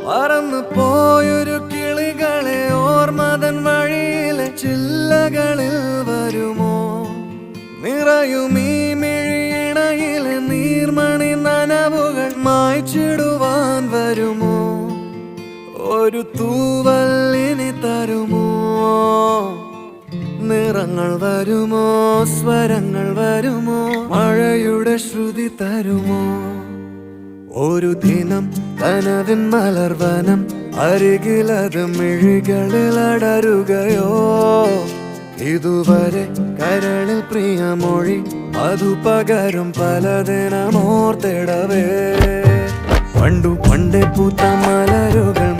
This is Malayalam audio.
പറന്നു പോയൊരു കിളികളെ ഓർമ്മതൻ വഴിയിലെ ചില്ലകളിൽ വരുമോ? നിറയും ഈ മിഴിയിണയിലെ നീർമണി നനവുകൾ മായ്ച്ചിടുവാൻ വരുമോ? ഒരു തൂവല്ലിനി തരുമോ? നിറങ്ങൾ വരുമോ? സ്വരങ്ങൾ വരുമോ? മഴയുടെ ശ്രുതി തരുമോ? ഒരു ദിനം കനവിൻ മലർവനം അരികിലത് മിഴികളിൽ അടരുകയോ? ഇതുവരെ കരളിൽ പ്രിയമൊഴി അതു പകരും പലതിനമോർത്തിടവേ. പണ്ടു പണ്ടേ പൂത്ത മലരുകൾ